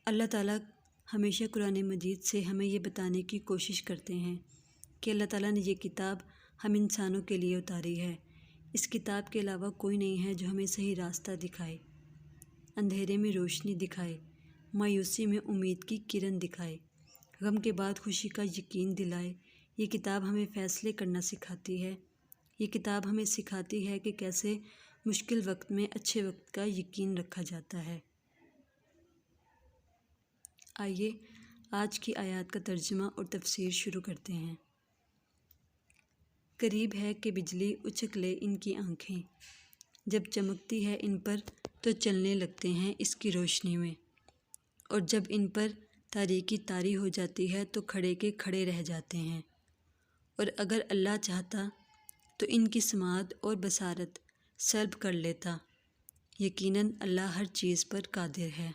اللہ تعالیٰ ہمیشہ قرآن مجید سے ہمیں یہ بتانے کی کوشش کرتے ہیں کہ اللہ تعالیٰ نے یہ کتاب ہم انسانوں کے لیے اتاری ہے۔ اس کتاب کے علاوہ کوئی نہیں ہے جو ہمیں صحیح راستہ دکھائے، اندھیرے میں روشنی دکھائے، مایوسی میں امید کی کرن دکھائے، غم کے بعد خوشی کا یقین دلائے۔ یہ کتاب ہمیں فیصلے کرنا سکھاتی ہے۔ یہ کتاب ہمیں سکھاتی ہے کہ کیسے مشکل وقت میں اچھے وقت کا یقین رکھا جاتا ہے۔ آئیے آج کی آیات کا ترجمہ اور تفسیر شروع کرتے ہیں۔ قریب ہے کہ بجلی اچک لے ان کی آنکھیں، جب چمکتی ہے ان پر تو چلنے لگتے ہیں اس کی روشنی میں، اور جب ان پر تاریکی طاری ہو جاتی ہے تو کھڑے کے کھڑے رہ جاتے ہیں۔ اور اگر اللہ چاہتا تو ان کی سماعت اور بصارت سلب کر لیتا، یقیناً اللہ ہر چیز پر قادر ہے۔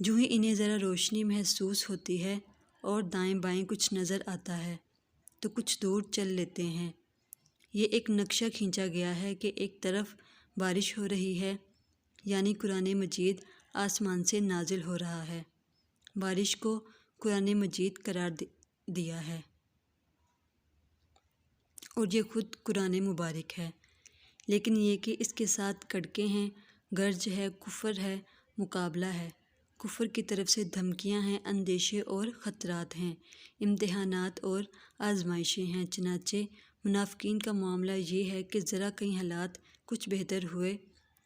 جو ہی انہیں ذرا روشنی محسوس ہوتی ہے اور دائیں بائیں کچھ نظر آتا ہے تو کچھ دور چل لیتے ہیں۔ یہ ایک نقشہ کھینچا گیا ہے کہ ایک طرف بارش ہو رہی ہے، یعنی قرآن مجید آسمان سے نازل ہو رہا ہے۔ بارش کو قرآن مجید قرار دیا ہے اور یہ خود قرآن مبارک ہے، لیکن یہ کہ اس کے ساتھ کڑکے ہیں، گرج ہے، کفر ہے، مقابلہ ہے۔ کفر کی طرف سے دھمکیاں ہیں، اندیشے اور خطرات ہیں، امتحانات اور آزمائشیں ہیں۔ چنانچہ منافقین کا معاملہ یہ ہے کہ ذرا کہیں حالات کچھ بہتر ہوئے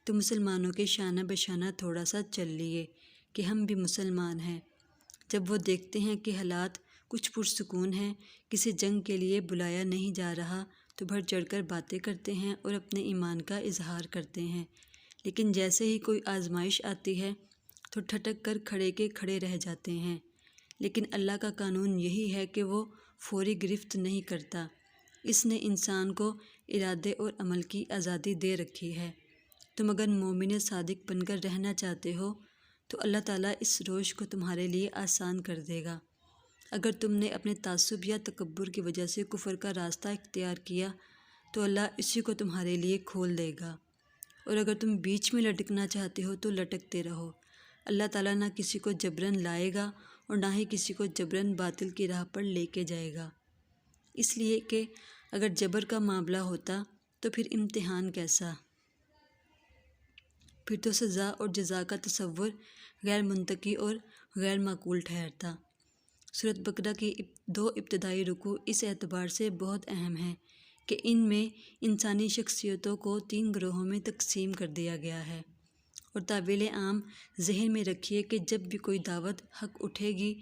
تو مسلمانوں کے شانہ بشانہ تھوڑا سا چل لیے کہ ہم بھی مسلمان ہیں۔ جب وہ دیکھتے ہیں کہ حالات کچھ پرسکون ہیں، کسی جنگ کے لیے بلایا نہیں جا رہا، تو بڑھ چڑھ کر باتیں کرتے ہیں اور اپنے ایمان کا اظہار کرتے ہیں، لیکن جیسے ہی کوئی آزمائش آتی ہے تو ٹھٹک کر کھڑے کے کھڑے رہ جاتے ہیں۔ لیکن اللہ کا قانون یہی ہے کہ وہ فوری گرفت نہیں کرتا۔ اس نے انسان کو ارادے اور عمل کی آزادی دے رکھی ہے۔ تم اگر مومن صادق بن کر رہنا چاہتے ہو تو اللہ تعالیٰ اس روش کو تمہارے لیے آسان کر دے گا۔ اگر تم نے اپنے تعصب یا تکبر کی وجہ سے کفر کا راستہ اختیار کیا تو اللہ اسی کو تمہارے لیے کھول دے گا، اور اگر تم بیچ میں لٹکنا چاہتے ہو تو لٹکتے رہو۔ اللہ تعالیٰ نہ کسی کو جبراً لائے گا اور نہ ہی کسی کو جبراً باطل کی راہ پر لے کے جائے گا، اس لیے کہ اگر جبر کا معاملہ ہوتا تو پھر امتحان کیسا؟ پھر تو سزا اور جزا کا تصور غیر منطقی اور غیر معقول ٹھہرتا۔ سورۃ بقرہ کی 2 ابتدائی رکوع اس اعتبار سے بہت اہم ہیں کہ ان میں انسانی شخصیتوں کو 3 گروہوں میں تقسیم کر دیا گیا ہے، اور طویل عام ذہن میں رکھیے کہ جب بھی کوئی دعوت حق اٹھے گی،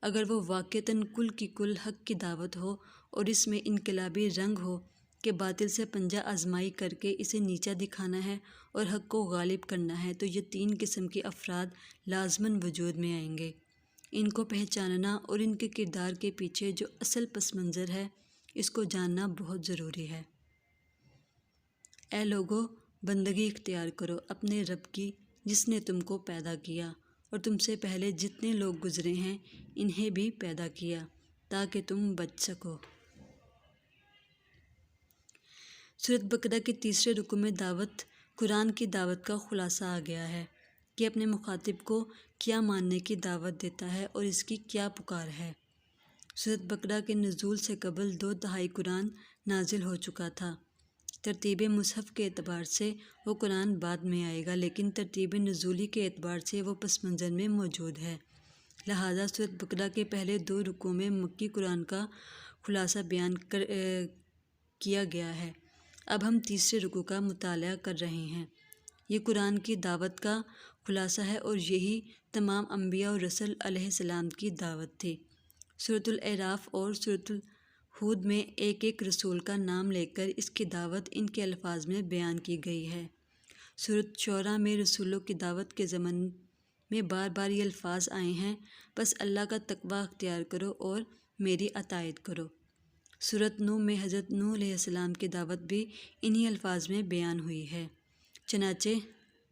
اگر وہ واقعتاً کل کی کل حق کی دعوت ہو اور اس میں انقلابی رنگ ہو کہ باطل سے پنجہ آزمائی کر کے اسے نیچا دکھانا ہے اور حق کو غالب کرنا ہے، تو یہ 3 قسم کے افراد لازماً وجود میں آئیں گے۔ ان کو پہچاننا اور ان کے کردار کے پیچھے جو اصل پس منظر ہے اس کو جاننا بہت ضروری ہے۔ اے لوگو، بندگی اختیار کرو اپنے رب کی جس نے تم کو پیدا کیا اور تم سے پہلے جتنے لوگ گزرے ہیں انہیں بھی پیدا کیا تاکہ تم بچ سکو۔ سورۃ بقرہ کے 3 رکوع میں دعوت قرآن کی دعوت کا خلاصہ آ گیا ہے کہ اپنے مخاطب کو کیا ماننے کی دعوت دیتا ہے اور اس کی کیا پکار ہے۔ سورۃ بقرہ کے نزول سے قبل 2/3 قرآن نازل ہو چکا تھا۔ ترتیب مصحف کے اعتبار سے وہ قرآن بعد میں آئے گا، لیکن ترتیب نزولی کے اعتبار سے وہ پس منظر میں موجود ہے۔ لہٰذا سورۃ بقرہ کے پہلے 2 رکوع میں مکی قرآن کا خلاصہ بیان کیا گیا ہے۔ اب ہم 3 رکوع کا مطالعہ کر رہے ہیں۔ یہ قرآن کی دعوت کا خلاصہ ہے اور یہی تمام انبیاء اور رسل علیہ السلام کی دعوت تھی۔ سورۃ الاعراف اور سورۃ ہود میں ایک ایک رسول کا نام لے کر اس کی دعوت ان کے الفاظ میں بیان کی گئی ہے۔ سورۃ شعراء میں رسولوں کی دعوت کے ضمن میں بار بار یہ الفاظ آئے ہیں، بس اللہ کا تقویٰ اختیار کرو اور میری اطاعت کرو۔ سورۃ نوح میں حضرت نوح علیہ السلام کی دعوت بھی انہی الفاظ میں بیان ہوئی ہے۔ چنانچہ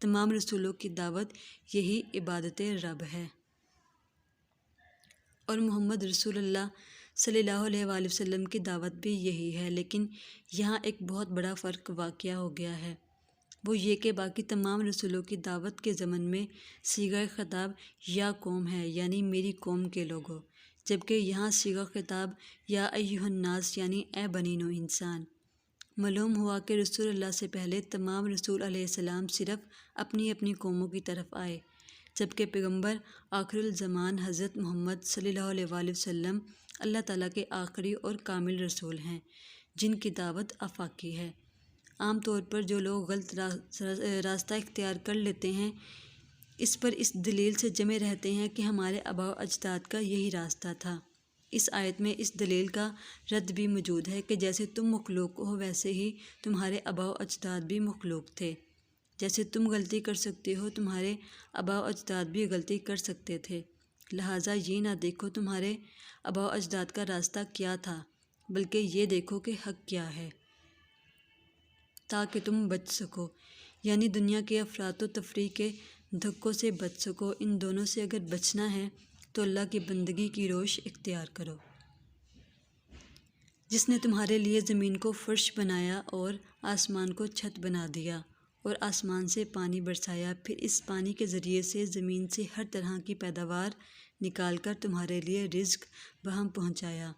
تمام رسولوں کی دعوت یہی عبادت رب ہے، اور محمد رسول اللہ صلی اللہ علیہ وآلہ وسلم کی دعوت بھی یہی ہے، لیکن یہاں ایک بہت بڑا فرق واقع ہو گیا ہے۔ وہ یہ کہ باقی تمام رسولوں کی دعوت کے ضمن میں صیغہ خطاب یا قوم ہے، یعنی میری قوم کے لوگوں، جبکہ یہاں صیغہ خطاب یا ایھا الناس یعنی اے بنی نوح انسان۔ معلوم ہوا کہ رسول اللہ سے پہلے تمام رسول علیہ السلام صرف اپنی اپنی قوموں کی طرف آئے، جبکہ پیغمبر آخر الزمان حضرت محمد صلی اللہ علیہ وآلہ وسلم اللہ تعالیٰ کے آخری اور کامل رسول ہیں، جن کی دعوت آفاقی ہے۔ عام طور پر جو لوگ غلط راستہ اختیار کر لیتے ہیں، اس پر اس دلیل سے جمے رہتے ہیں کہ ہمارے آباء و اجداد کا یہی راستہ تھا۔ اس آیت میں اس دلیل کا رد بھی موجود ہے کہ جیسے تم مخلوق ہو ویسے ہی تمہارے آباء و اجداد بھی مخلوق تھے۔ جیسے تم غلطی کر سکتے ہو تمہارے آباء و اجداد بھی غلطی کر سکتے تھے، لہٰذا یہ نہ دیکھو تمہارے آباء و اجداد کا راستہ کیا تھا، بلکہ یہ دیکھو کہ حق کیا ہے، تاکہ تم بچ سکو، یعنی دنیا کے افراط و تفریح کے دھکوں سے بچ سکو۔ ان دونوں سے اگر بچنا ہے تو اللہ کی بندگی کی روش اختیار کرو، جس نے تمہارے لیے زمین کو فرش بنایا اور آسمان کو چھت بنا دیا اور آسمان سے پانی برسایا، پھر اس پانی کے ذریعے سے زمین سے ہر طرح کی پیداوار نکال کر تمہارے لیے رزق بہم پہنچایا،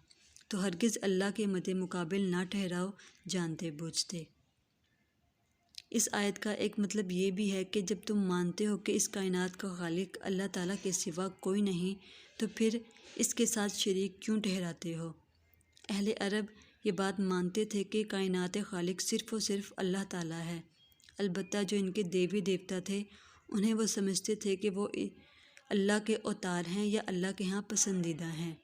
تو ہرگز اللہ کے مد مقابل نہ ٹھہراؤ جانتے بوجھتے۔ اس آیت کا ایک مطلب یہ بھی ہے کہ جب تم مانتے ہو کہ اس کائنات کا خالق اللہ تعالیٰ کے سوا کوئی نہیں، تو پھر اس کے ساتھ شریک کیوں ٹھہراتے ہو؟ اہل عرب یہ بات مانتے تھے کہ کائنات خالق صرف و صرف اللہ تعالیٰ ہے، البتہ جو ان کے دیوی دیوتا تھے انہیں وہ سمجھتے تھے کہ وہ اللہ کے اوتار ہیں یا اللہ کے ہاں پسندیدہ ہیں،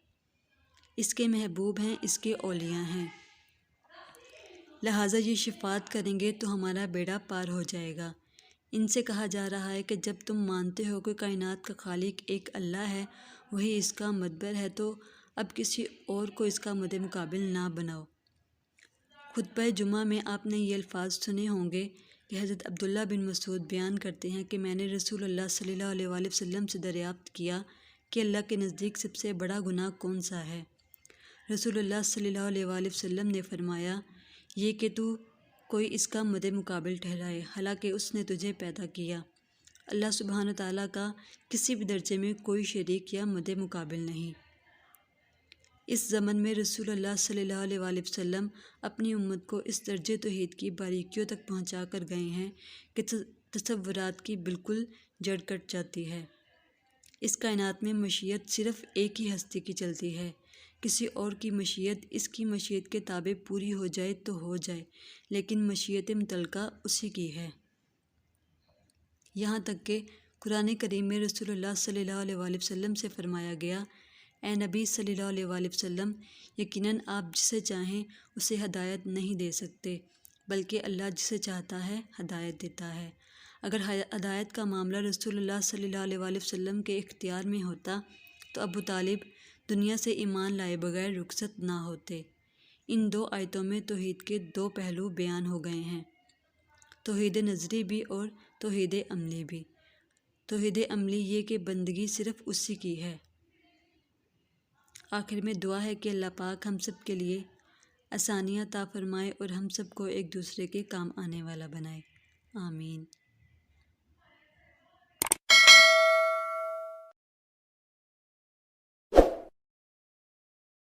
اس کے محبوب ہیں، اس کے اولیاء ہیں، لہٰذا یہ شفاعت کریں گے تو ہمارا بیڑا پار ہو جائے گا۔ ان سے کہا جا رہا ہے کہ جب تم مانتے ہو کہ کائنات کا خالق ایک اللہ ہے، وہی اس کا مدبر ہے، تو اب کسی اور کو اس کا مد مقابل نہ بناؤ۔ خطبہ جمعہ میں آپ نے یہ الفاظ سنے ہوں گے کہ حضرت عبداللہ بن مسعود بیان کرتے ہیں کہ میں نے رسول اللہ صلی اللہ علیہ وآلہ وسلم سے دریافت کیا کہ اللہ کے نزدیک سب سے بڑا گناہ کون سا ہے؟ رسول اللہ صلی اللہ علیہ وآلہ وسلم نے فرمایا، یہ کہ تو کوئی اس کا مد مقابل ٹھہرائے، حالانکہ اس نے تجھے پیدا کیا۔ اللہ سبحانہ تعالیٰ کا کسی بھی درجے میں کوئی شریک یا مد مقابل نہیں۔ اس زمن میں رسول اللہ صلی اللہ علیہ وآلہ وسلم اپنی امت کو اس درجے توحید کی باریکیوں تک پہنچا کر گئے ہیں کہ تصورات کی بالکل جڑ کٹ جاتی ہے۔ اس کائنات میں مشیت صرف ایک ہی ہستی کی چلتی ہے، کسی اور کی مشیت اس کی مشیت کے تابع پوری ہو جائے تو ہو جائے، لیکن مشیت مطلقہ اسی کی ہے۔ یہاں تک کہ قرآن کریم میں رسول اللہ صلی اللہ علیہ وآلہ وسلم سے فرمایا گیا، اے نبی صلی اللہ علیہ وآلہ وسلم، یقیناً آپ جسے چاہیں اسے ہدایت نہیں دے سکتے، بلکہ اللہ جسے چاہتا ہے ہدایت دیتا ہے۔ اگر ہدایت کا معاملہ رسول اللہ صلی اللہ علیہ وآلہ وسلم کے اختیار میں ہوتا تو ابو طالب دنیا سے ایمان لائے بغیر رخصت نہ ہوتے۔ ان دو آیتوں میں توحید کے دو پہلو بیان ہو گئے ہیں، توحید نظری بھی اور توحید عملی بھی۔ توحید عملی یہ کہ بندگی صرف اسی کی ہے۔ آخر میں دعا ہے کہ اللہ پاک ہم سب کے لیے آسانیاں عطا فرمائے اور ہم سب کو ایک دوسرے کے کام آنے والا بنائے، آمین۔